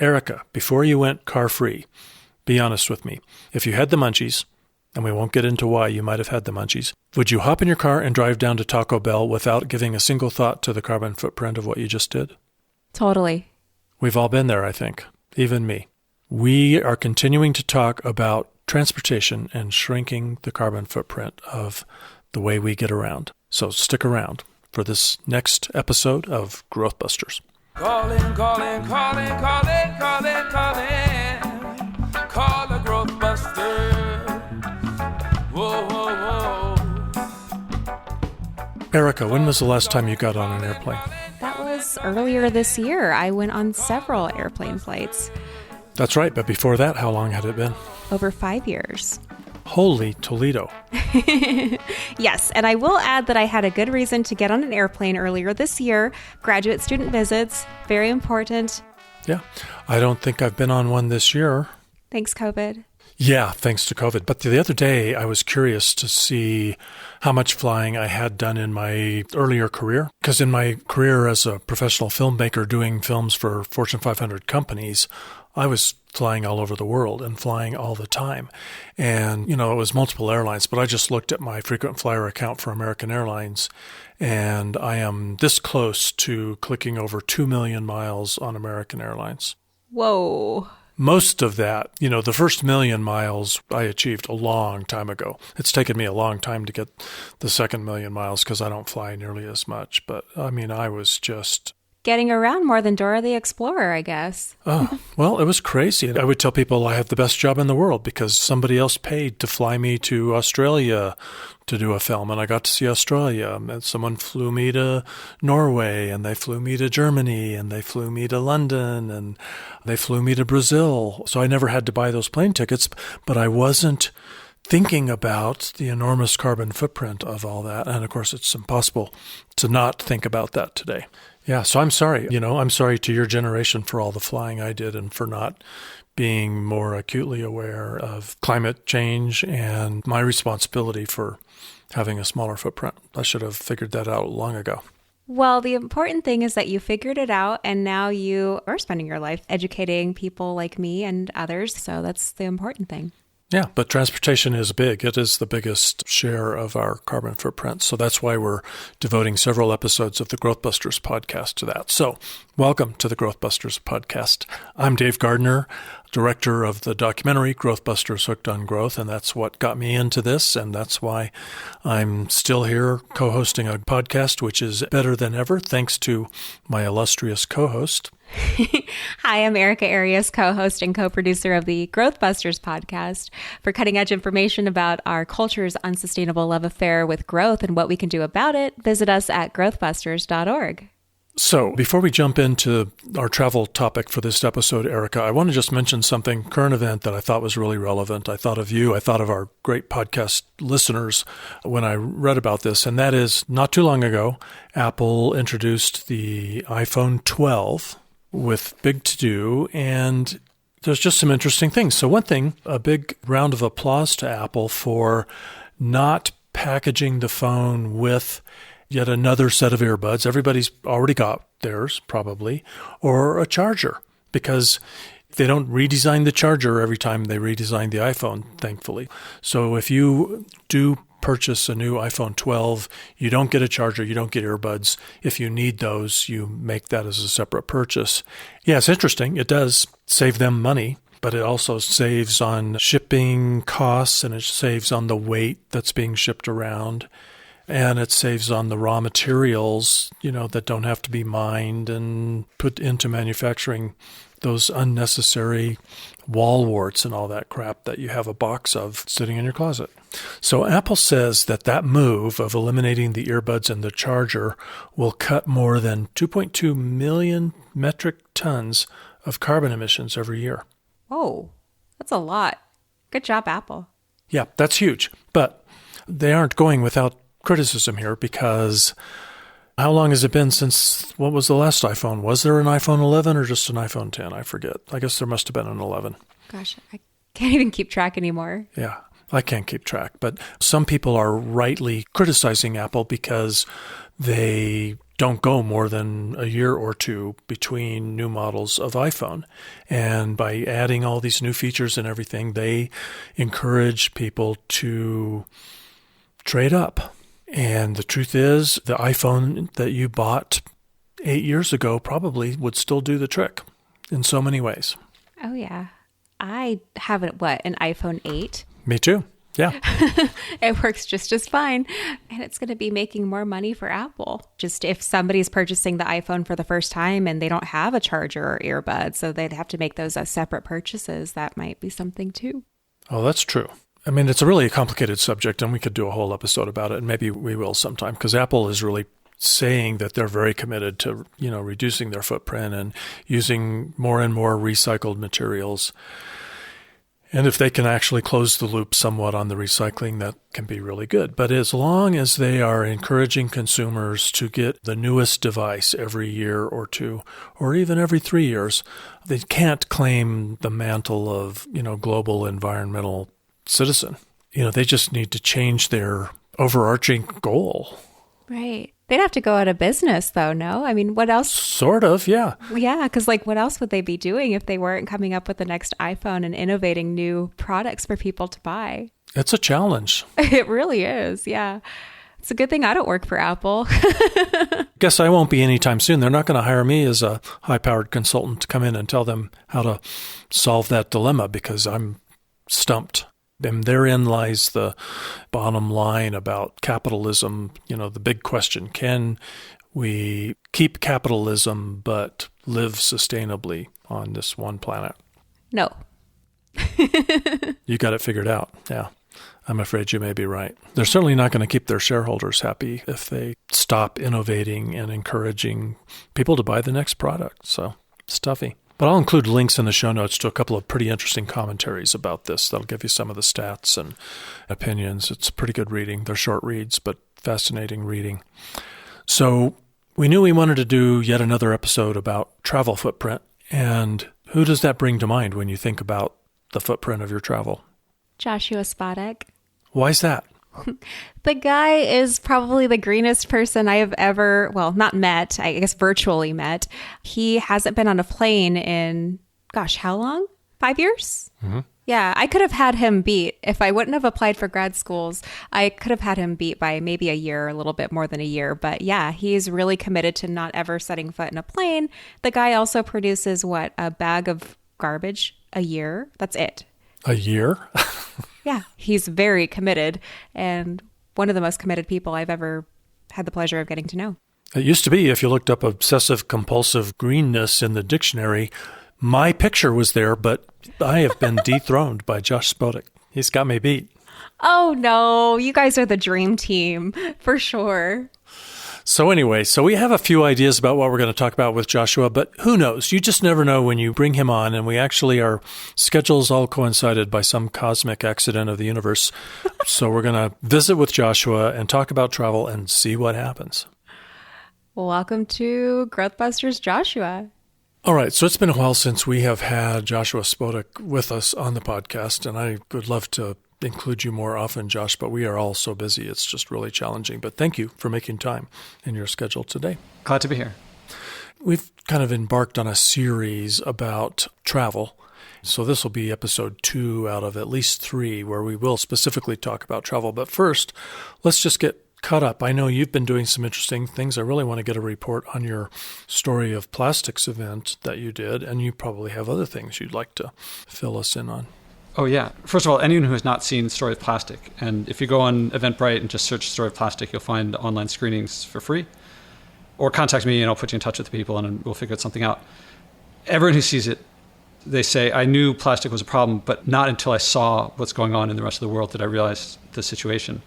Erika, before you went car-free, be honest with me. If you had the munchies, and we won't get into why you might have had the munchies, would you hop in your car and drive down to Taco Bell without giving a single thought to the carbon footprint of what you just did? Totally. We've all been there, I think, even me. We are continuing to talk about transportation and shrinking the carbon footprint of the way we get around. So stick around for this next episode of GrowthBusters. Calling. Call the GrowthBusters. Whoa, whoa, whoa. Erika, when was the last time you got on an airplane? That was earlier this year. I went on several airplane flights. That's right, but before that, how long had it been? Over 5 years. Holy Toledo. Yes, and I will add that I had a good reason to get on an airplane earlier this year. Graduate student visits, very important. Yeah, I don't think I've been on one this year. Thanks, COVID. Yeah, thanks to COVID. But the other day, I was curious to see how much flying I had done in my earlier career. Because in my career as a professional filmmaker doing films for Fortune 500 companies, I was flying all over the world and flying all the time. And, it was multiple airlines, but I just looked at my frequent flyer account for American Airlines, and I am this close to clicking over 2 million miles on American Airlines. Whoa. Most of that, the first 1,000,000 miles I achieved a long time ago. It's taken me a long time to get the second 1,000,000 miles because I don't fly nearly as much. But, I was just... getting around more than Dora the Explorer, I guess. Oh, well, it was crazy. I would tell people I have the best job in the world because somebody else paid to fly me to Australia to do a film, and I got to see Australia. And someone flew me to Norway, and they flew me to Germany, and they flew me to London, and they flew me to Brazil. So I never had to buy those plane tickets, but I wasn't thinking about the enormous carbon footprint of all that. And of course, it's impossible to not think about that today. Yeah, so I'm sorry. I'm sorry to your generation for all the flying I did and for not being more acutely aware of climate change and my responsibility for having a smaller footprint. I should have figured that out long ago. Well, the important thing is that you figured it out, and now you are spending your life educating people like me and others. So that's the important thing. Yeah, but transportation is big. It is the biggest share of our carbon footprint. So that's why we're devoting several episodes of the GrowthBusters podcast to that. So welcome to the GrowthBusters podcast. I'm Dave Gardner, director of the documentary GrowthBusters Hooked on Growth, and that's what got me into this, and that's why I'm still here co-hosting a podcast, which is better than ever, thanks to my illustrious co-host. Hi, I'm Erika, Arias, co-host and co-producer of the GrowthBusters podcast. For cutting-edge information about our culture's unsustainable love affair with growth and what we can do about it, visit us at growthbusters.org. So before we jump into our travel topic for this episode, Erika, I want to just mention something, current event that I thought was really relevant. I thought of you. I thought of our great podcast listeners when I read about this. And that is, not too long ago, Apple introduced the iPhone 12 with big to-do, and there's just some interesting things. So one thing, a big round of applause to Apple for not packaging the phone with yet another set of earbuds. Everybody's already got theirs, probably, or a charger, because they don't redesign the charger every time they redesign the iPhone, thankfully. So if you do purchase a new iPhone 12, you don't get a charger, you don't get earbuds. If you need those, you make that as a separate purchase. Yeah, it's interesting. It does save them money, but it also saves on shipping costs, and it saves on the weight that's being shipped around. And it saves on the raw materials, that don't have to be mined and put into manufacturing those unnecessary wall warts and all that crap that you have a box of sitting in your closet. So Apple says that move of eliminating the earbuds and the charger will cut more than 2.2 million metric tons of carbon emissions every year. Oh, that's a lot. Good job, Apple. Yeah, that's huge. But they aren't going without criticism here, because how long has it been since, what was the last iPhone? Was there an iPhone 11 or just an iPhone 10? I forget. I guess there must have been an 11. Gosh, I can't even keep track anymore. Yeah, I can't keep track. But some people are rightly criticizing Apple because they don't go more than a year or two between new models of iPhone. And by adding all these new features and everything, they encourage people to trade up. And the truth is, the iPhone that you bought 8 years ago probably would still do the trick in so many ways. Oh, yeah. I have an iPhone 8. Me too. Yeah. It works just as fine. And it's going to be making more money for Apple. Just if somebody's purchasing the iPhone for the first time and they don't have a charger or earbuds, so they'd have to make those as separate purchases, that might be something too. Oh, that's true. I mean, it's a really complicated subject, and we could do a whole episode about it, and maybe we will sometime, because Apple is really saying that they're very committed to, reducing their footprint and using more and more recycled materials. And if they can actually close the loop somewhat on the recycling, that can be really good. But as long as they are encouraging consumers to get the newest device every year or two, or even every 3 years, they can't claim the mantle of, global environmental citizen. They just need to change their overarching goal. Right. They'd have to go out of business, though, no? I mean, what else? Sort of, yeah. Yeah, because what else would they be doing if they weren't coming up with the next iPhone and innovating new products for people to buy? It's a challenge. It really is, yeah. It's a good thing I don't work for Apple. Guess I won't be anytime soon. They're not going to hire me as a high-powered consultant to come in and tell them how to solve that dilemma, because I'm stumped. And therein lies the bottom line about capitalism. The big question: can we keep capitalism but live sustainably on this one planet? No. You got it figured out. Yeah. I'm afraid you may be right. They're certainly not going to keep their shareholders happy if they stop innovating and encouraging people to buy the next product. So it's toughy. But I'll include links in the show notes to a couple of pretty interesting commentaries about this. That'll give you some of the stats and opinions. It's pretty good reading. They're short reads, but fascinating reading. So we knew we wanted to do yet another episode about travel footprint. And who does that bring to mind when you think about the footprint of your travel? Joshua Spodek. Why is that? The guy is probably the greenest person I have ever, not met, I guess virtually met. He hasn't been on a plane in, how long? 5 years? Mm-hmm. Yeah, I could have had him beat. If I wouldn't have applied for grad schools, I could have had him beat by maybe a year, a little bit more than a year. But yeah, he's really committed to not ever setting foot in a plane. The guy also produces, a bag of garbage a year? That's it. A year? Yeah, he's very committed and one of the most committed people I've ever had the pleasure of getting to know. It used to be, if you looked up obsessive compulsive greenness in the dictionary, my picture was there, but I have been dethroned by Josh Spodek. He's got me beat. Oh, no, you guys are the dream team, for sure. So anyway, we have a few ideas about what we're going to talk about with Joshua, but who knows? You just never know when you bring him on, and our schedules all coincided by some cosmic accident of the universe. So we're going to visit with Joshua and talk about travel and see what happens. Welcome to GrowthBusters, Joshua. All right, so it's been a while since we have had Joshua Spodek with us on the podcast, and I would love to include you more often, Josh, but we are all so busy. It's just really challenging. But thank you for making time in your schedule today. Glad to be here. We've kind of embarked on a series about travel. So this will be episode 2 out of at least 3 where we will specifically talk about travel. But first, let's just get caught up. I know you've been doing some interesting things. I really want to get a report on your Story of Plastics event that you did, and you probably have other things you'd like to fill us in on. Oh, yeah. First of all, anyone who has not seen Story of Plastic, and if you go on Eventbrite and just search Story of Plastic, you'll find online screenings for free. Or contact me and I'll put you in touch with the people and we'll figure something out. Everyone who sees it, they say, I knew plastic was a problem, but not until I saw what's going on in the rest of the world did I realize the situation.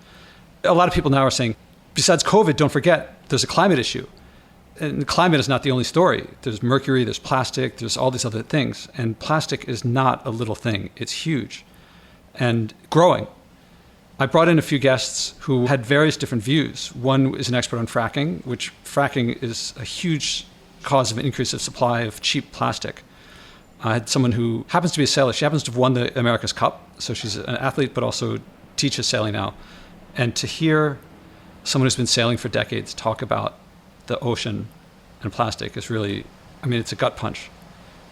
A lot of people now are saying, besides COVID, don't forget, there's a climate issue. And climate is not the only story. There's mercury, there's plastic, there's all these other things. And plastic is not a little thing. It's huge and growing. I brought in a few guests who had various different views. One is an expert on fracking, which fracking is a huge cause of an increase of supply of cheap plastic. I had someone who happens to be a sailor. She happens to have won the America's Cup. So she's an athlete, but also teaches sailing now. And to hear someone who's been sailing for decades talk about the ocean and plastic is really, it's a gut punch.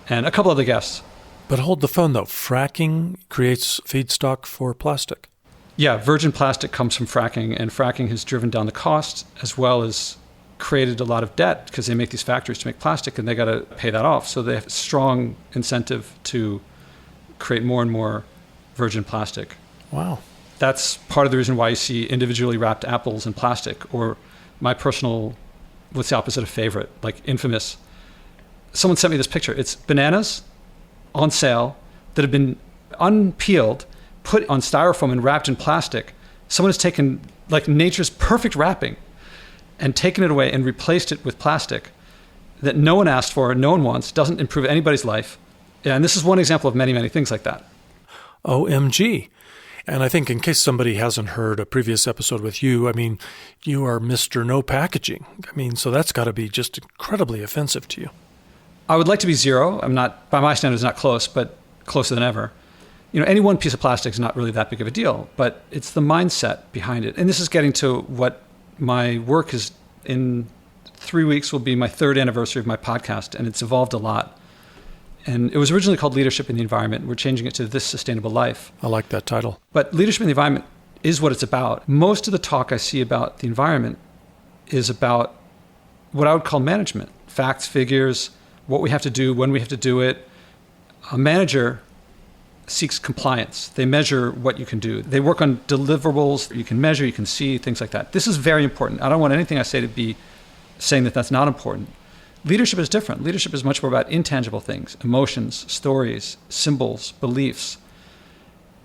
And a couple other guests. But hold the phone, though. Fracking creates feedstock for plastic. Yeah, virgin plastic comes from fracking, and fracking has driven down the cost as well as created a lot of debt because they make these factories to make plastic and they got to pay that off. So they have a strong incentive to create more and more virgin plastic. Wow. That's part of the reason why you see individually wrapped apples in plastic, or my personal, what's the opposite of favorite, like infamous. Someone sent me this picture. It's bananas on sale that have been unpeeled, put on styrofoam and wrapped in plastic. Someone has taken like nature's perfect wrapping and taken it away and replaced it with plastic that no one asked for, no one wants, doesn't improve anybody's life. Yeah, and this is one example of many, many things like that. OMG. And I think in case somebody hasn't heard a previous episode with you, you are Mr. No Packaging. So that's got to be just incredibly offensive to you. I would like to be zero. I'm not, by my standards, not close, but closer than ever. Any one piece of plastic is not really that big of a deal, but it's the mindset behind it. And this is getting to what my work is. In 3 weeks will be my 3rd anniversary of my podcast, and it's evolved a lot. And it was originally called Leadership in the Environment. We're changing it to This Sustainable Life. I like that title. But leadership in the environment is what it's about. Most of the talk I see about the environment is about what I would call management. Facts, figures, what we have to do, when we have to do it. A manager seeks compliance. They measure what you can do. They work on deliverables. You can measure, you can see, things like that. This is very important. I don't want anything I say to be saying that that's not important. Leadership is different. Leadership is much more about intangible things, emotions, stories, symbols, beliefs.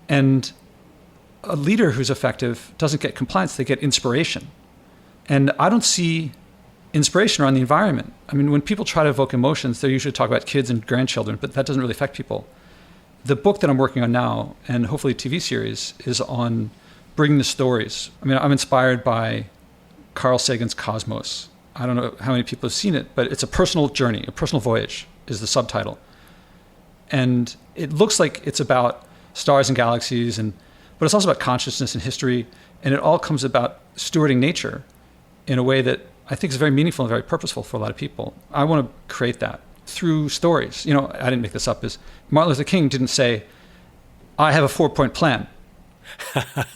And a leader who's effective doesn't get compliance, they get inspiration. And I don't see inspiration around the environment. When people try to evoke emotions, they usually talk about kids and grandchildren, but that doesn't really affect people. The book that I'm working on now, and hopefully a TV series, is on bringing the stories. I'm inspired by Carl Sagan's Cosmos. I don't know how many people have seen it, but it's a personal journey, a personal voyage is the subtitle. And it looks like it's about stars and galaxies, but it's also about consciousness and history. And it all comes about stewarding nature in a way that I think is very meaningful and very purposeful for a lot of people. I want to create that through stories. I didn't make this up. Martin Luther King didn't say, I have a 4-point plan.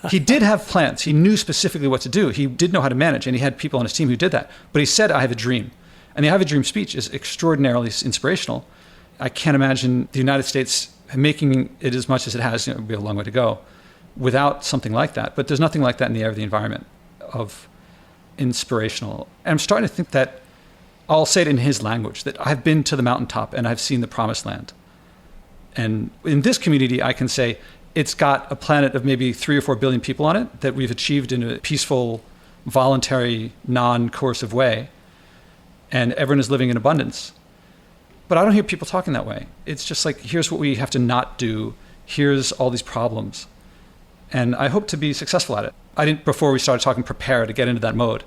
He did have plans. He knew specifically what to do. He did know how to manage, and he had people on his team who did that. But he said, I have a dream. And the I have a dream speech is extraordinarily inspirational. I can't imagine the United States making it as much as it has. It would be a long way to go without something like that. But there's nothing like that in the air of the environment of inspirational. And I'm starting to think that I'll say it in his language, that I've been to the mountaintop and I've seen the promised land. And in this community, I can say, it's got a planet of maybe 3 or 4 billion people on it that we've achieved in a peaceful, voluntary, non-coercive way. And everyone is living in abundance. But I don't hear people talking that way. It's just like, here's what we have to not do. Here's all these problems. And I hope to be successful at it. I didn't, before we started talking, prepare to get into that mode.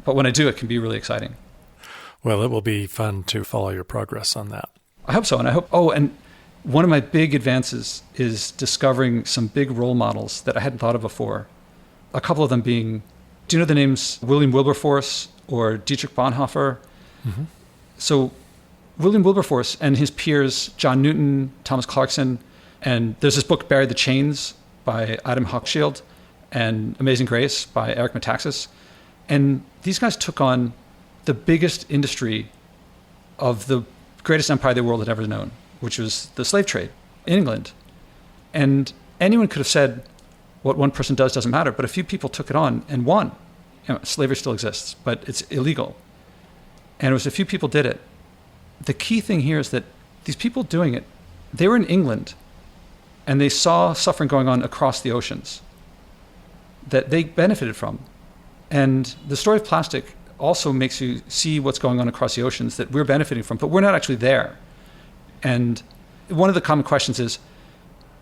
But when I do, it can be really exciting. Well, it will be fun to follow your progress on that. I hope so. And I hope, and one of my big advances is discovering some big role models that I hadn't thought of before. A couple of them being, do you know the names William Wilberforce or Dietrich Bonhoeffer? Mm-hmm. So William Wilberforce and his peers, John Newton, Thomas Clarkson, and there's this book, Bury the Chains, by Adam Hochschild, and Amazing Grace by Eric Metaxas. And these guys took on the biggest industry of the greatest empire the world had ever known, which was the slave trade in England. And anyone could have said, what one person does doesn't matter, but a few people took it on and won. Slavery still exists, but it's illegal. And it was a few people did it. The key thing here is that these people doing it, they were in England, and they saw suffering going on across the oceans that they benefited from. And the story of plastic also makes you see what's going on across the oceans that we're benefiting from, but we're not actually there. And one of the common questions is,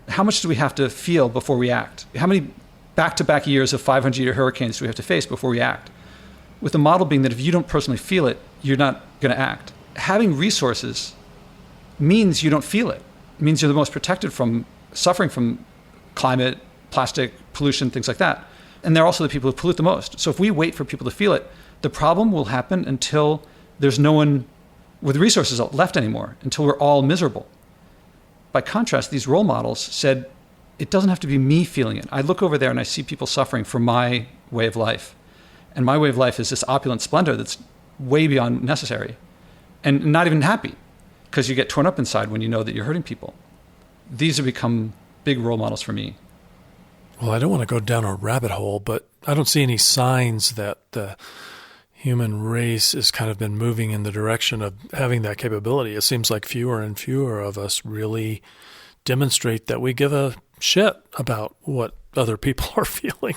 how much do we have to feel before we act? How many back-to-back years of 500-year hurricanes do we have to face before we act? With the model being that if you don't personally feel it, you're not going to act. Having resources means you don't feel it. It means you're the most protected from suffering from climate, plastic, pollution, things like that. And they're also the people who pollute the most. So if we wait for people to feel it, The problem will happen until there's no one with resources left anymore, until we're all miserable. By contrast, these role models said, it doesn't have to be me feeling it. I look over there and I see people suffering for my way of life. And my way of life is this opulent splendor that's way beyond necessary and not even happy, because you get torn up inside when you know that you're hurting people. These have become big role models for me. Well, I don't want to go down a rabbit hole, but I don't see any signs that the human race has kind of been moving in the direction of having that capability. It seems like fewer and fewer of us really demonstrate that we give a shit about what other people are feeling.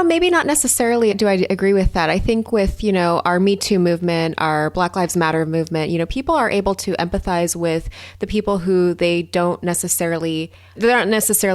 Maybe not necessarily do I agree with that. I think with, our Me Too movement, our Black Lives Matter movement, people are able to empathize with the people who they're not necessarily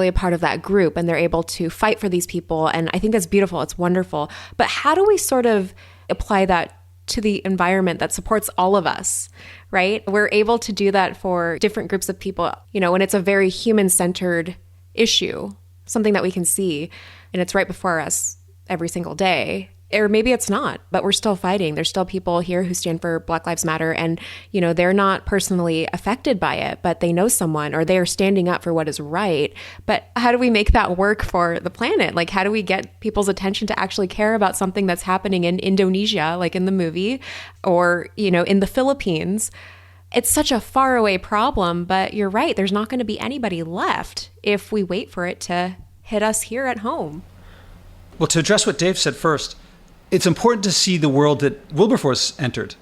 a part of that group, and they're able to fight for these people. And I think that's beautiful. It's wonderful. But how do we sort of apply that to the environment that supports all of us, right? We're able to do that for different groups of people, when it's a very human-centered issue, something that we can see, and it's right before us every single day. Or maybe it's not, but we're still fighting. There's still people here who stand for Black Lives Matter, and, they're not personally affected by it, but they know someone, or they are standing up for what is right. But how do we make that work for the planet? Like, how do we get people's attention to actually care about something that's happening in Indonesia, like in the movie, or, in the Philippines? It's such a faraway problem, but you're right. There's not going to be anybody left if we wait for it to hit us here at home. Well, to address what Dave said first, it's important to see the world that Wilberforce entered.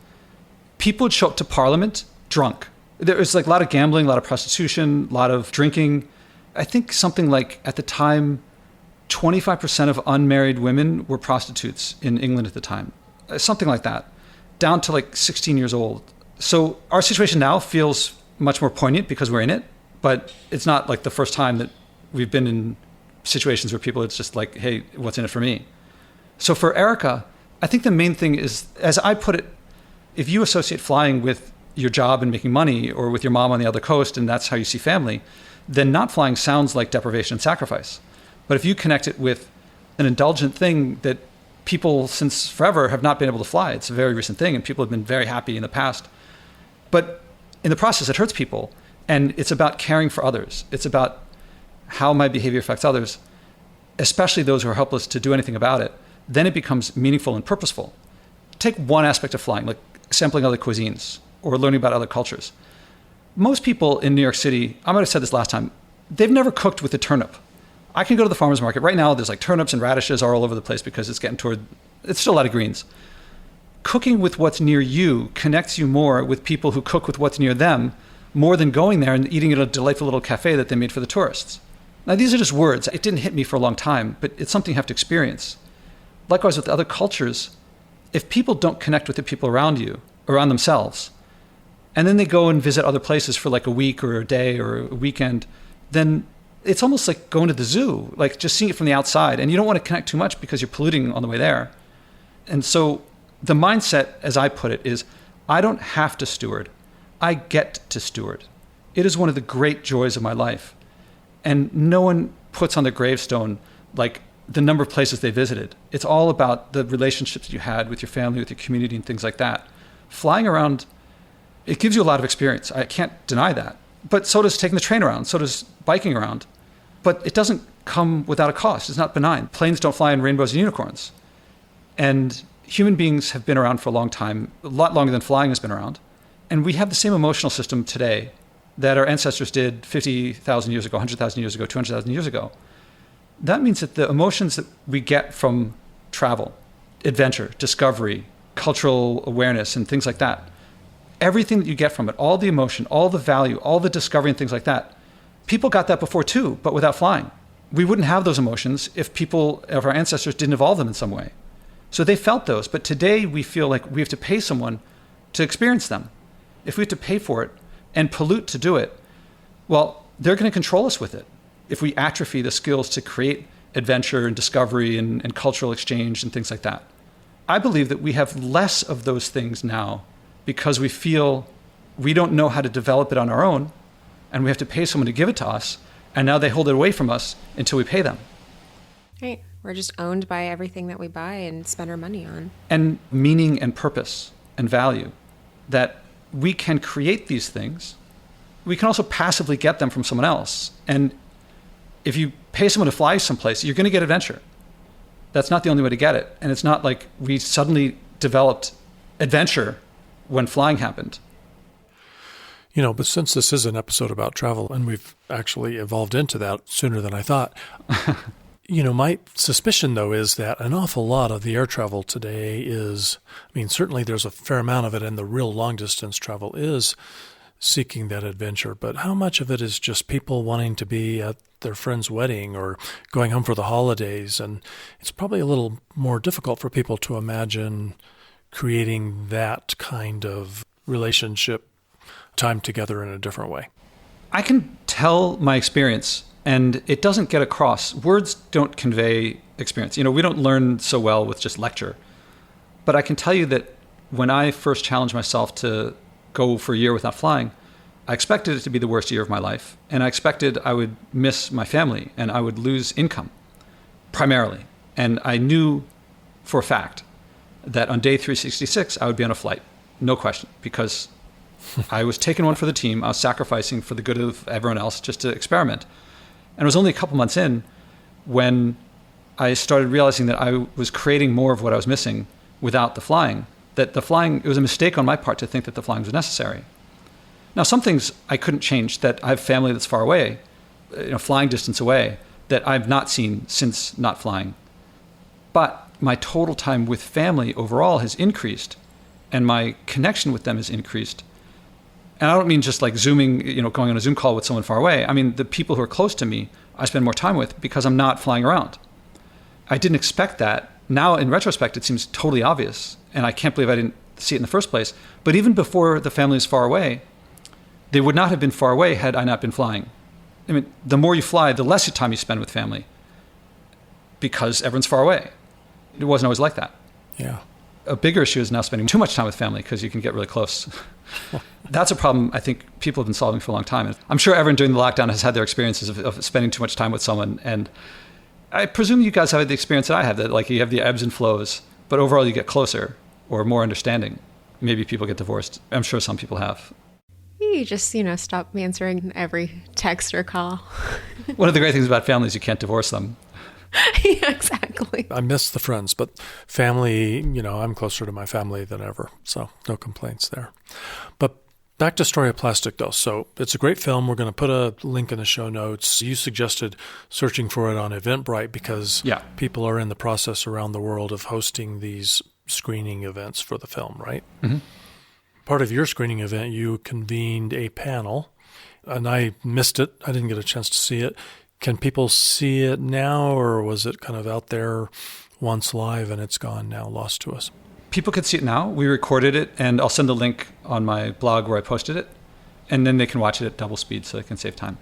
People would show up to Parliament drunk. There was like a lot of gambling, a lot of prostitution, a lot of drinking. I think something like, at the time, 25% of unmarried women were prostitutes in England at the time. Something like that, down to like 16 years old. So our situation now feels much more poignant because we're in it, but it's not like the first time that we've been in situations where people, it's just like, hey, what's in it for me? So for Erika, I think the main thing is, as I put it, if you associate flying with your job and making money, or with your mom on the other coast, and that's how you see family, then not flying sounds like deprivation and sacrifice. But if you connect it with an indulgent thing that people since forever have not been able to fly, it's a very recent thing, and people have been very happy in the past. But in the process, it hurts people, and it's about caring for others. It's about how my behavior affects others, especially those who are helpless to do anything about it. Then it becomes meaningful and purposeful. Take one aspect of flying, like sampling other cuisines or learning about other cultures. Most people in New York City, I might have said this last time, they've never cooked with a turnip. I can go to the farmer's market. Right now, there's like turnips and radishes are all over the place because it's still a lot of greens. Cooking with what's near you connects you more with people who cook with what's near them, more than going there and eating at a delightful little cafe that they made for the tourists. Now, these are just words. It didn't hit me for a long time, but it's something you have to experience. Likewise with other cultures, if people don't connect with the people around you, around themselves, and then they go and visit other places for like a week or a day or a weekend, then it's almost like going to the zoo, like just seeing it from the outside. And you don't want to connect too much because you're polluting on the way there. And so the mindset, as I put it, is I don't have to steward. I get to steward. It is one of the great joys of my life. And no one puts on their gravestone like the number of places they visited. It's all about the relationships you had with your family, with your community, and things like that. Flying around, it gives you a lot of experience. I can't deny that. But so does taking the train around. So does biking around. But it doesn't come without a cost. It's not benign. Planes don't fly in rainbows and unicorns. And human beings have been around for a long time, a lot longer than flying has been around. And we have the same emotional system today that our ancestors did 50,000 years ago, 100,000 years ago, 200,000 years ago. That means that the emotions that we get from travel, adventure, discovery, cultural awareness, and things like that, everything that you get from it, all the emotion, all the value, all the discovery and things like that, people got that before too, but without flying. We wouldn't have those emotions if our ancestors didn't evolve them in some way. So they felt those, but today we feel like we have to pay someone to experience them. If we have to pay for it and pollute to do it, well, they're going to control us with it. If we atrophy the skills to create adventure and discovery and cultural exchange and things like that. I believe that we have less of those things now because we feel we don't know how to develop it on our own, and we have to pay someone to give it to us, and now they hold it away from us until we pay them. Right. We're just owned by everything that we buy and spend our money on. And meaning and purpose and value, that we can create these things. We can also passively get them from someone else. And if you pay someone to fly someplace, you're going to get adventure. That's not the only way to get it. And it's not like we suddenly developed adventure when flying happened. But since this is an episode about travel, and we've actually evolved into that sooner than I thought, my suspicion, though, is that an awful lot of the air travel today is, certainly there's a fair amount of it, and the real long-distance travel is seeking that adventure. But how much of it is just people wanting to be at their friend's wedding or going home for the holidays? And it's probably a little more difficult for people to imagine creating that kind of relationship, time together in a different way. I can tell my experience, and it doesn't get across. Words don't convey experience. We don't learn so well with just lecture. But I can tell you that when I first challenged myself to go for a year without flying, I expected it to be the worst year of my life. And I expected I would miss my family and I would lose income, primarily. And I knew for a fact that on day 366, I would be on a flight. No question, because I was taking one for the team. I was sacrificing for the good of everyone else just to experiment. And it was only a couple months in when I started realizing that I was creating more of what I was missing without the flying. That the flying, it was a mistake on my part to think that the flying was necessary. Now, some things I couldn't change, that I have family that's far away, flying distance away, that I've not seen since not flying. But my total time with family overall has increased, and my connection with them has increased. And I don't mean just like Zooming, going on a Zoom call with someone far away. I mean, the people who are close to me, I spend more time with because I'm not flying around. I didn't expect that. Now, in retrospect, it seems totally obvious. And I can't believe I didn't see it in the first place. But even before the family is far away, they would not have been far away had I not been flying. The more you fly, the less time you spend with family because everyone's far away. It wasn't always like that. Yeah. A bigger issue is now spending too much time with family because you can get really close. That's a problem I think people have been solving for a long time. And I'm sure everyone during the lockdown has had their experiences of spending too much time with someone. And I presume you guys have had the experience that I have, that like you have the ebbs and flows, but overall you get closer or more understanding. Maybe people get divorced. I'm sure some people have. You just, stop answering every text or call. One of the great things about family is you can't divorce them. Yeah, exactly. I miss the friends, but family, I'm closer to my family than ever. So no complaints there. But back to Story of Plastic, though. So it's a great film. We're going to put a link in the show notes. You suggested searching for it on Eventbrite because people are in the process around the world of hosting these screening events for the film, right? Mm-hmm. Part of your screening event, you convened a panel, and I missed it. I didn't get a chance to see it. Can people see it now, or was it kind of out there once live and it's gone now, lost to us? People can see it now. We recorded it, and I'll send a link on my blog where I posted it, and then they can watch it at double speed so they can save time.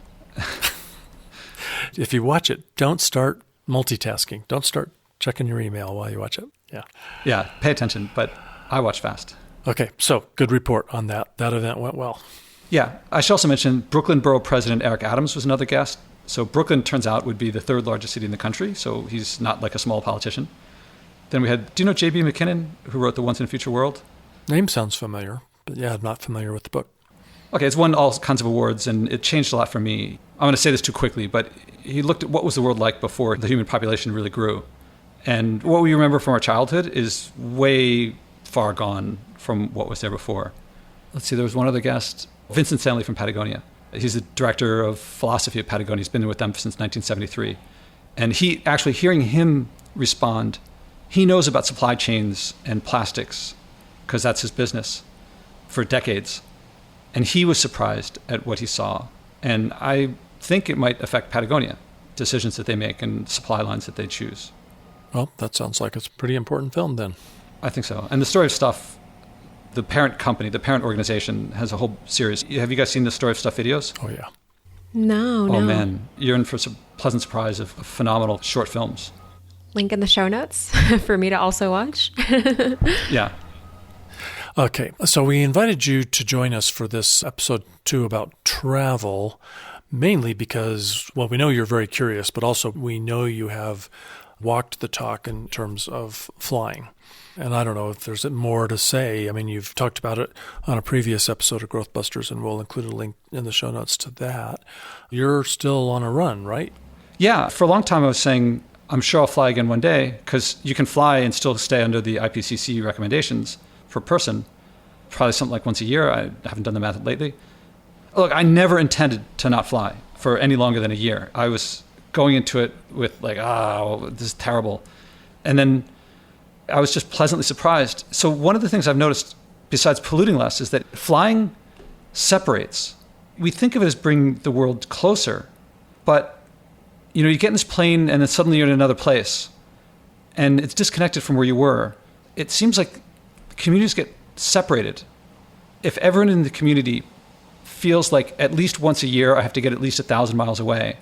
If you watch it, don't start multitasking. Don't start checking your email while you watch it. Yeah, pay attention, but I watch fast. Okay, so good report on that. That event went well. Yeah, I should also mention Brooklyn Borough President Eric Adams was another guest. So Brooklyn, turns out, would be the third largest city in the country, so he's not like a small politician. Then we had, do you know J.B. McKinnon, who wrote The Once and Future World? Name sounds familiar, but I'm not familiar with the book. Okay, it's won all kinds of awards, and it changed a lot for me. I'm going to say this too quickly, but he looked at what was the world like before the human population really grew. And what we remember from our childhood is way far gone from what was there before. Let's see, there was one other guest, Vincent Stanley from Patagonia. He's the director of philosophy at Patagonia. He's been with them since 1973. And he, actually hearing him respond, he knows about supply chains and plastics because that's his business for decades. And he was surprised at what he saw. And I think it might affect Patagonia, decisions that they make and supply lines that they choose. Well, that sounds like it's a pretty important film then. I think so. And the Story of Stuff, the parent company, the parent organization has a whole series. Have you guys seen the Story of Stuff videos? Oh, yeah. No. Oh, man. You're in for some pleasant surprise of phenomenal short films. Link in the show notes for me to also watch. Yeah. Okay, so we invited you to join us for this episode 2 about travel, mainly because, well, we know you're very curious, but also we know you have walked the talk in terms of flying. And I don't know if there's more to say. I mean, you've talked about it on a previous episode of GrowthBusters, and we'll include a link in the show notes to that. You're still on a run, right? Yeah. For a long time, I was saying, I'm sure I'll fly again one day, because you can fly and still stay under the IPCC recommendations per person. Probably something like once a year. I haven't done the math lately. Look, I never intended to not fly for any longer than a year. I was going into it with like, this is terrible. And then I was just pleasantly surprised. So one of the things I've noticed, besides polluting less, is that flying separates. We think of it as bringing the world closer, but you get in this plane and then suddenly you're in another place and it's disconnected from where you were. It seems like communities get separated. If everyone in the community feels like at least once a year I have to get at least 1,000 miles away,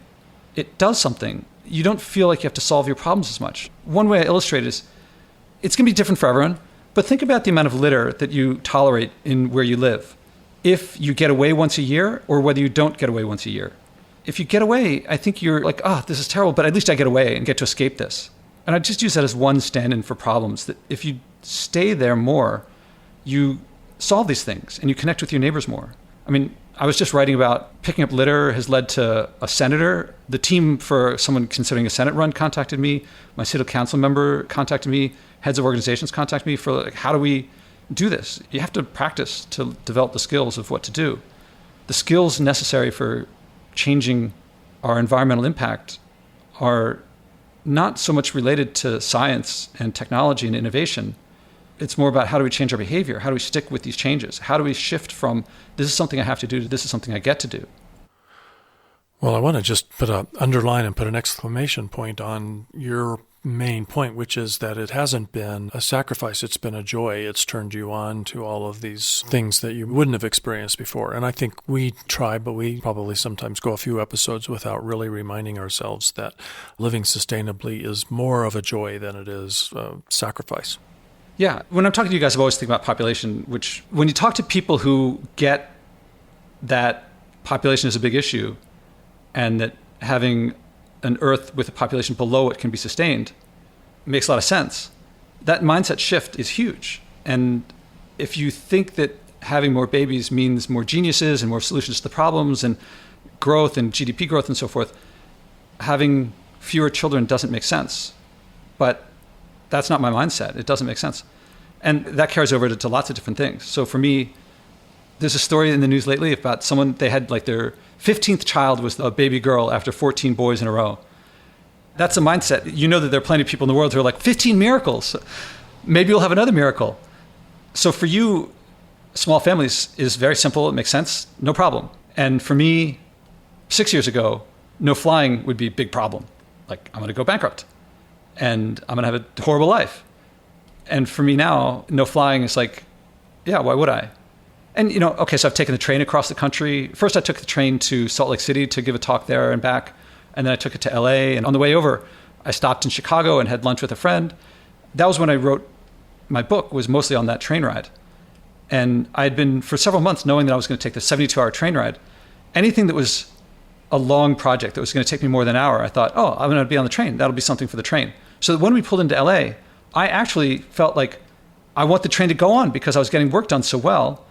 it does something. You don't feel like you have to solve your problems as much. One way I illustrate is, it's going to be different for everyone, but think about the amount of litter that you tolerate in where you live. If you get away once a year or whether you don't get away once a year. If you get away, I think you're like, this is terrible, but at least I get away and get to escape this. And I just use that as one stand-in for problems, that if you stay there more, you solve these things and you connect with your neighbors more. I mean, I was just writing about picking up litter has led to a senator. The team for someone considering a Senate run contacted me. My city council member contacted me. Heads of organizations contacted me for like, how do we do this? You have to practice to develop the skills of what to do. The skills necessary for changing our environmental impact are not so much related to science and technology and innovation. It's more about how do we change our behavior? How do we stick with these changes? How do we shift from this is something I have to do to this is something I get to do? Well, I want to just underline and put an exclamation point on your main point, which is that it hasn't been a sacrifice. It's been a joy. It's turned you on to all of these things that you wouldn't have experienced before. And I think we try, but we probably sometimes go a few episodes without really reminding ourselves that living sustainably is more of a joy than it is a sacrifice. Yeah. When I'm talking to you guys, I've always think about population, which when you talk to people who get that population is a big issue and that having an Earth with a population below it can be sustained, makes a lot of sense. That mindset shift is huge. And if you think that having more babies means more geniuses and more solutions to the problems and growth and GDP growth and so forth, having fewer children doesn't make sense. But that's not my mindset. It doesn't make sense. And that carries over to lots of different things. So for me, there's a story in the news lately about someone, they had like their 15th child was a baby girl after 14 boys in a row. That's a mindset. You know that there are plenty of people in the world who are like, 15 miracles. Maybe you'll have another miracle. So for you, small families is very simple. It makes sense. No problem. And for me, 6 years ago, no flying would be a big problem. Like, I'm going to go bankrupt and I'm going to have a horrible life. And for me now, no flying is like, yeah, why would I? And, okay, so I've taken the train across the country. First, I took the train to Salt Lake City to give a talk there and back. And then I took it to LA. And on the way over, I stopped in Chicago and had lunch with a friend. That was when I wrote my book, was mostly on that train ride. And I had been for several months knowing that I was going to take the 72-hour train ride. Anything that was a long project that was going to take me more than an hour, I thought, I'm going to be on the train. That'll be something for the train. So when we pulled into LA, I actually felt like I want the train to go on because I was getting work done so well.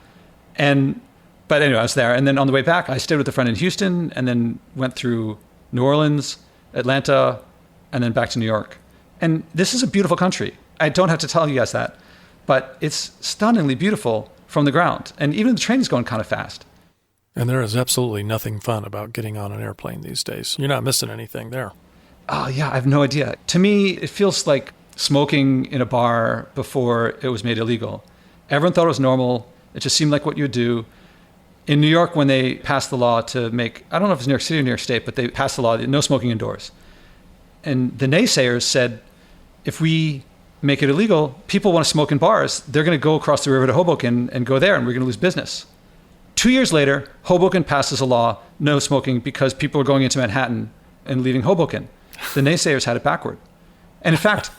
But anyway, I was there. And then on the way back, I stayed with a friend in Houston and then went through New Orleans, Atlanta, and then back to New York. And this is a beautiful country. I don't have to tell you guys that, but it's stunningly beautiful from the ground. And even the train is going kind of fast. And there is absolutely nothing fun about getting on an airplane these days. You're not missing anything there. Oh, yeah, I have no idea. To me, it feels like smoking in a bar before it was made illegal. Everyone thought it was normal. It just seemed like what you would do. In New York, when they passed the law to make, I don't know if it's New York City or New York State, but they passed the law, no smoking indoors. And the naysayers said, if we make it illegal, people want to smoke in bars. They're going to go across the river to Hoboken and go there, and we're going to lose business. 2 years later, Hoboken passes a law, no smoking, because people are going into Manhattan and leaving Hoboken. The naysayers had it backward. And in fact,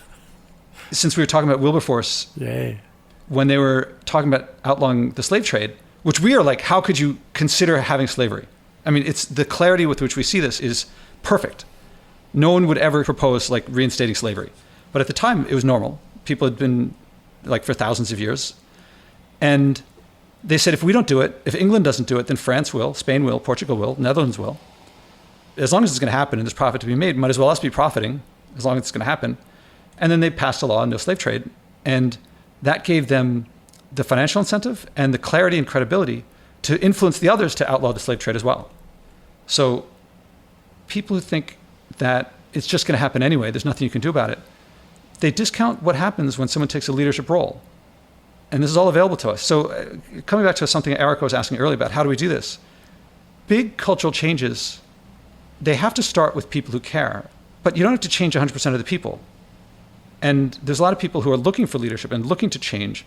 since we were talking about Wilberforce, Yay. When they were talking about outlawing the slave trade, which we are like, how could you consider having slavery? I mean, it's the clarity with which we see this is perfect. No one would ever propose like reinstating slavery. But at the time, it was normal. People had been like for thousands of years. And they said, if we don't do it, if England doesn't do it, then France will, Spain will, Portugal will, Netherlands will. As long as it's going to happen and there's profit to be made, might as well us be profiting as long as it's going to happen. And then they passed a law on no slave trade. And that gave them the financial incentive and the clarity and credibility to influence the others to outlaw the slave trade as well. So people who think that it's just going to happen anyway, there's nothing you can do about it, they discount what happens when someone takes a leadership role. And this is all available to us. So coming back to something Erika was asking earlier about, how do we do this? Big cultural changes, they have to start with people who care, but you don't have to change 100% of the people. And there's a lot of people who are looking for leadership and looking to change.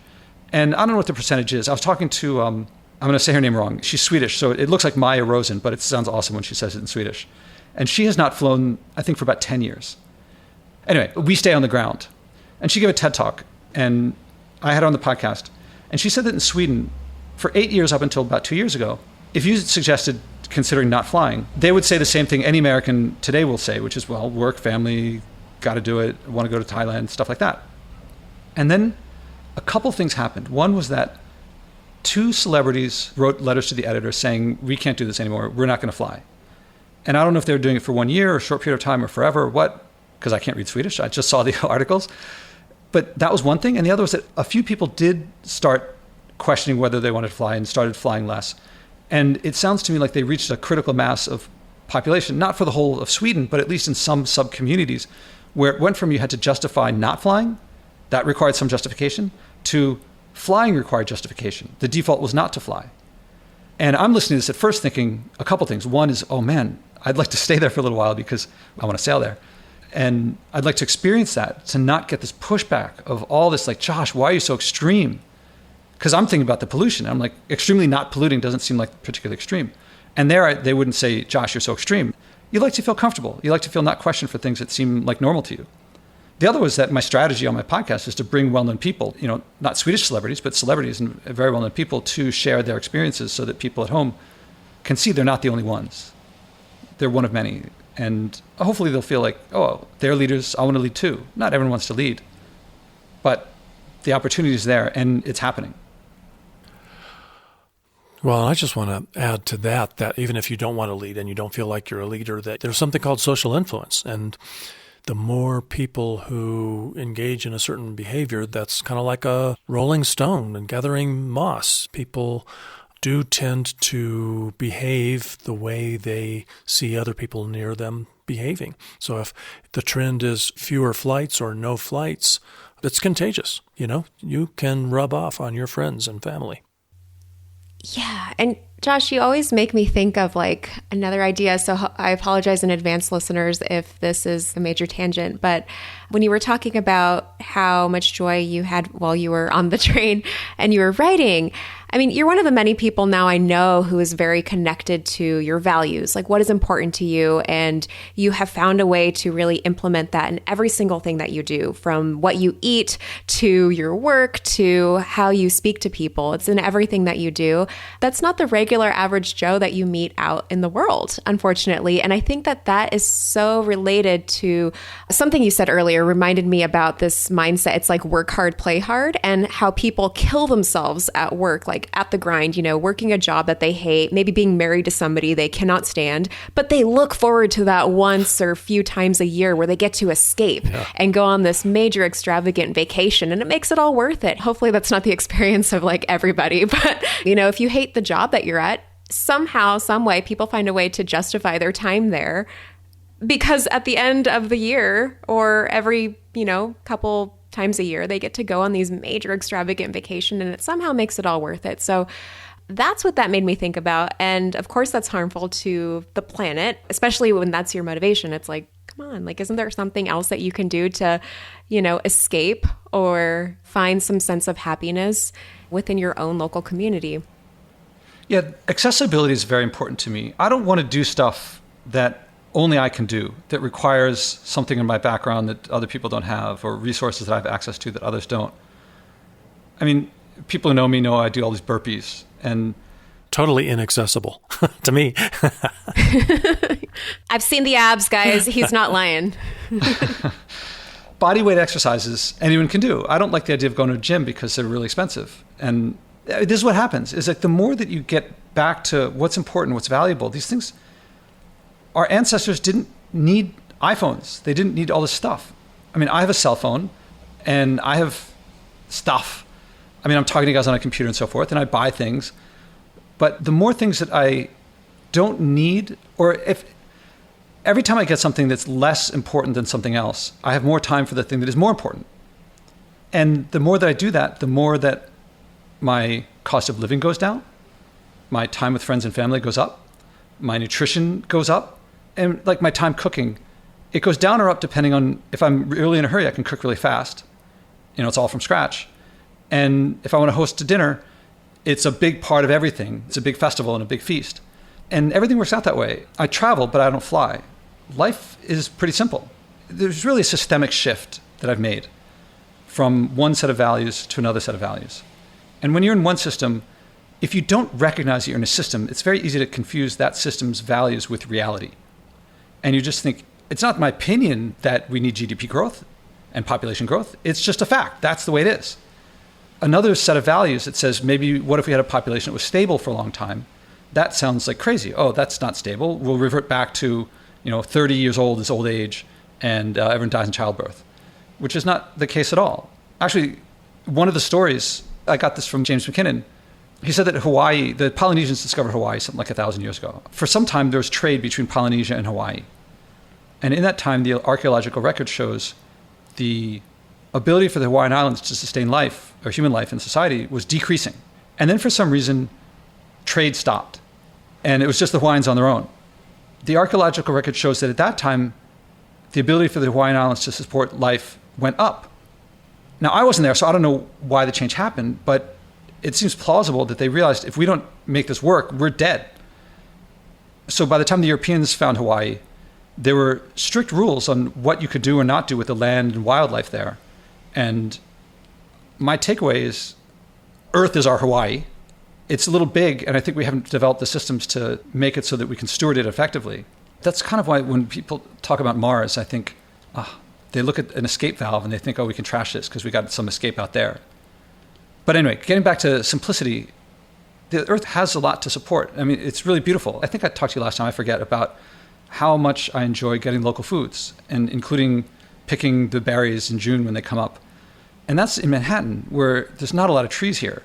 And I don't know what the percentage is. I was talking to, I'm going to say her name wrong. She's Swedish, so it looks like Maya Rosen, but it sounds awesome when she says it in Swedish. And she has not flown, I think, for about 10 years. Anyway, we stay on the ground. And she gave a TED Talk, and I had her on the podcast. And she said that in Sweden, for 8 years up until about 2 years ago, if you suggested considering not flying, they would say the same thing any American today will say, which is, well, work, family, got to do it, want to go to Thailand, stuff like that. And then a couple things happened. One was that 2 celebrities wrote letters to the editor saying, we can't do this anymore, we're not going to fly. And I don't know if they were doing it for 1 year or a short period of time or forever or what, because I can't read Swedish. I just saw the articles. But that was one thing. And the other was that a few people did start questioning whether they wanted to fly and started flying less. And it sounds to me like they reached a critical mass of population, not for the whole of Sweden, but at least in some sub-communities, where it went from you had to justify not flying, that required some justification, to flying required justification. The default was not to fly. And I'm listening to this at first thinking a couple things. One is, oh man, I'd like to stay there for a little while because I want to sail there. And I'd like to experience that, to not get this pushback of all this like, Josh, why are you so extreme? Because I'm thinking about the pollution. I'm like, extremely not polluting doesn't seem like particularly extreme. And there they wouldn't say, Josh, you're so extreme. You like to feel comfortable. You like to feel not questioned for things that seem like normal to you. The other was that my strategy on my podcast is to bring well-known people, not Swedish celebrities, but celebrities and very well-known people to share their experiences so that people at home can see they're not the only ones. They're one of many. And hopefully they'll feel like, oh, they're leaders, I want to lead too. Not everyone wants to lead, but the opportunity is there and it's happening. Well, I just want to add to that even if you don't want to lead and you don't feel like you're a leader, that there's something called social influence. And the more people who engage in a certain behavior, that's kind of like a rolling stone and gathering moss. People do tend to behave the way they see other people near them behaving. So if the trend is fewer flights or no flights, it's contagious. You can rub off on your friends and family. Yeah. And Josh, you always make me think of like another idea. So I apologize in advance, listeners, if this is a major tangent. But when you were talking about how much joy you had while you were on the train and you were writing, I mean, you're one of the many people now I know who is very connected to your values, like what is important to you. And you have found a way to really implement that in every single thing that you do, from what you eat to your work to how you speak to people. It's in everything that you do. That's not the regular average Joe that you meet out in the world, unfortunately. And I think that that is so related to something you said earlier, reminded me about this mindset. It's like work hard, play hard, and how people kill themselves at work, like at the grind, working a job that they hate, maybe being married to somebody they cannot stand, but they look forward to that once or a few times a year where they get to escape and go on this major extravagant vacation, and it makes it all worth it. Hopefully that's not the experience of like everybody, but if you hate the job that you're at, somehow, some way, people find a way to justify their time there, because at the end of the year or every, couple times a year, they get to go on these major extravagant vacation, and it somehow makes it all worth it. So that's what that made me think about. And of course, that's harmful to the planet, especially when that's your motivation. It's like, come on, like, isn't there something else that you can do to, escape or find some sense of happiness within your own local community? Yeah, accessibility is very important to me. I don't want to do stuff that only I can do, that requires something in my background that other people don't have, or resources that I have access to that others don't. I mean, people who know me know I do all these burpees, and totally inaccessible to me. I've seen the abs, guys. He's not lying. Body weight exercises anyone can do. I don't like the idea of going to a gym because they're really expensive. And this is what happens, is like the more that you get back to what's important, what's valuable, these things, our ancestors didn't need iPhones. They didn't need all this stuff. I mean, I have a cell phone and I have stuff. I mean, I'm talking to you guys on a computer and so forth, and I buy things. But the more things that I don't need, or if every time I get something that's less important than something else, I have more time for the thing that is more important. And the more that I do that, the more that my cost of living goes down, my time with friends and family goes up, my nutrition goes up, and like my time cooking, it goes down or up depending on if I'm really in a hurry, I can cook really fast. It's all from scratch. And if I want to host a dinner, it's a big part of everything. It's a big festival and a big feast. And everything works out that way. I travel, but I don't fly. Life is pretty simple. There's really a systemic shift that I've made from one set of values to another set of values. And when you're in one system, if you don't recognize that you're in a system, it's very easy to confuse that system's values with reality. And you just think, it's not my opinion that we need GDP growth and population growth. It's just a fact. That's the way it is. Another set of values that says, maybe what if we had a population that was stable for a long time? That sounds like crazy. Oh, that's not stable. We'll revert back to 30 years old is old age, and everyone dies in childbirth, which is not the case at all. Actually, one of the stories, I got this from James McKinnon. He said that the Polynesians discovered Hawaii something like 1,000 years ago. For some time, there was trade between Polynesia and Hawaii. And in that time, the archaeological record shows the ability for the Hawaiian Islands to sustain life, or human life in society, was decreasing. And then for some reason, trade stopped. And it was just the Hawaiians on their own. The archaeological record shows that at that time, the ability for the Hawaiian Islands to support life went up. Now, I wasn't there, so I don't know why the change happened, but it seems plausible that they realized if we don't make this work, we're dead. So by the time the Europeans found Hawaii, there were strict rules on what you could do or not do with the land and wildlife there. And my takeaway is Earth is our Hawaii. It's a little big, and I think we haven't developed the systems to make it so that we can steward it effectively. That's kind of why when people talk about Mars, I think they look at an escape valve and they think, oh, we can trash this because we got some escape out there. But anyway, getting back to simplicity, the Earth has a lot to support. I mean, it's really beautiful. I think I talked to you last time, I forget, about how much I enjoy getting local foods, and including picking the berries in June when they come up. And that's in Manhattan, where there's not a lot of trees here.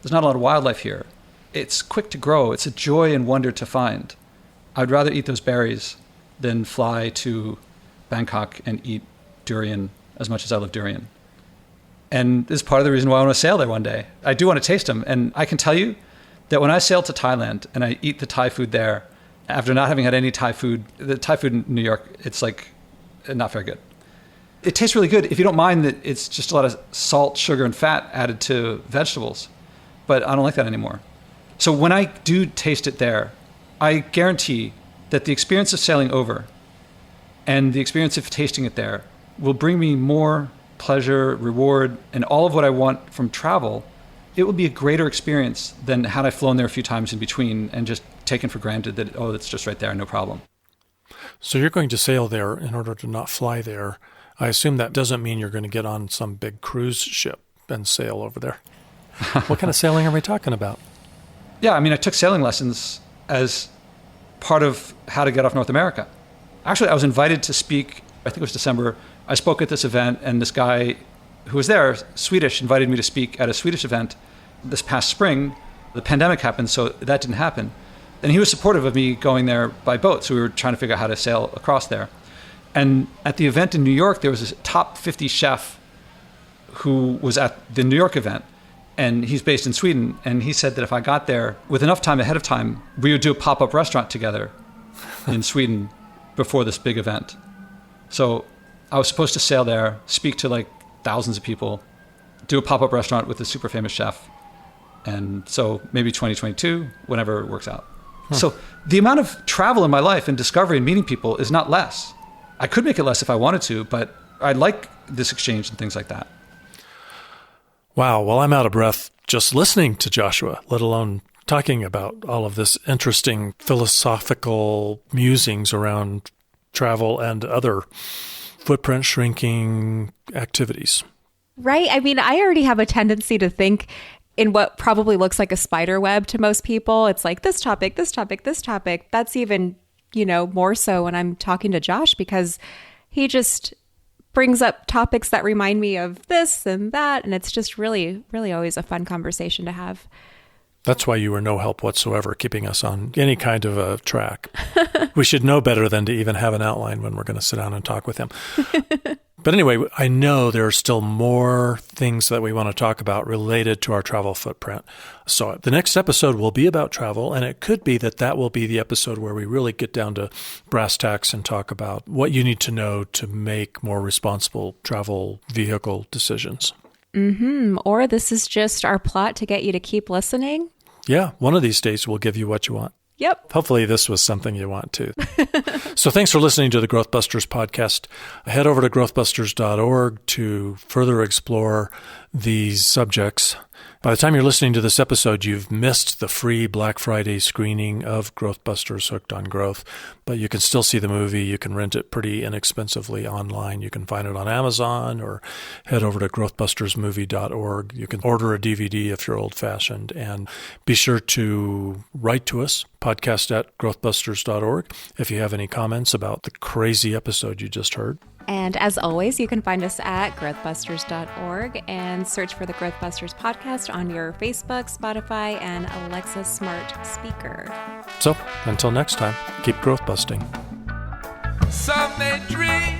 There's not a lot of wildlife here. It's quick to grow. It's a joy and wonder to find. I'd rather eat those berries than fly to Bangkok and eat durian as much as I love durian. And this is part of the reason why I want to sail there one day. I do want to taste them. And I can tell you that when I sail to Thailand and I eat the Thai food there, after not having had any Thai food, the Thai food in New York, it's like not very good. It tastes really good if you don't mind that it's just a lot of salt, sugar, and fat added to vegetables. But I don't like that anymore. So when I do taste it there, I guarantee that the experience of sailing over and the experience of tasting it there will bring me more pleasure, reward, and all of what I want from travel. It will be a greater experience than had I flown there a few times in between and just taken for granted that, oh, it's just right there, no problem. So you're going to sail there in order to not fly there. I assume that doesn't mean you're going to get on some big cruise ship and sail over there. What kind of sailing are we talking about? Yeah, I mean, I took sailing lessons as part of how to get off North America. Actually, I was invited to speak, I think it was December. I spoke at this event, and this guy who was there, Swedish, invited me to speak at a Swedish event this past spring. The pandemic happened, so that didn't happen. And he was supportive of me going there by boat, so we were trying to figure out how to sail across there. And at the event in New York, there was a top 50 chef who was at the New York event, and he's based in Sweden. And he said that if I got there with enough time ahead of time, we would do a pop-up restaurant together in Sweden before this big event. So I was supposed to sail there, speak to like thousands of people, do a pop-up restaurant with a super famous chef. And so maybe 2022, whenever it works out. So the amount of travel in my life and discovery and meeting people is not less. I could make it less if I wanted to, but I like this exchange and things like that. Wow. Well, I'm out of breath just listening to Joshua, let alone talking about all of this interesting philosophical musings around travel and other footprint shrinking activities. Right. I mean, I already have a tendency to think in what probably looks like a spider web to most people. It's like this topic, this topic, this topic. That's even, more so when I'm talking to Josh, because he just brings up topics that remind me of this and that. And it's just really, really always a fun conversation to have. That's why you were no help whatsoever keeping us on any kind of a track. We should know better than to even have an outline when we're going to sit down and talk with him. But anyway, I know there are still more things that we want to talk about related to our travel footprint. So the next episode will be about travel, and it could be that will be the episode where we really get down to brass tacks and talk about what you need to know to make more responsible travel vehicle decisions. Or this is just our plot to get you to keep listening. Yeah, one of these days we'll give you what you want. Yep. Hopefully this was something you want too. So thanks for listening to the GrowthBusters podcast. Head over to growthbusters.org to further explore these subjects. By the time you're listening to this episode, you've missed the free Black Friday screening of GrowthBusters Hooked on Growth, but you can still see the movie. You can rent it pretty inexpensively online. You can find it on Amazon or head over to growthbustersmovie.org. You can order a DVD if you're old-fashioned, and be sure to write to us, podcast@growthbusters.org, if you have any comments about the crazy episode you just heard. And as always, you can find us at growthbusters.org and search for the GrowthBusters podcast on your Facebook, Spotify, and Alexa smart speaker. So until next time, keep growth busting. Some may dream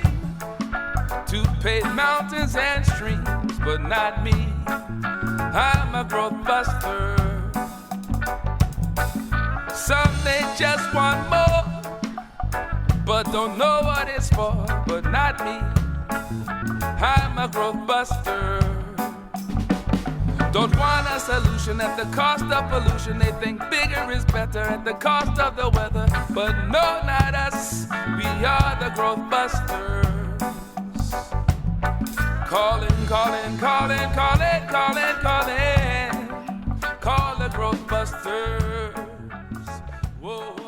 to pave mountains and streams, but not me. I'm a growth buster. Some may just want more, but don't know what it's for, but not me. I'm a growth buster. Don't want a solution at the cost of pollution. They think bigger is better at the cost of the weather, but no, not us. We are the growth busters. Calling, calling, calling, calling, calling, calling. Call the growth busters. Whoa.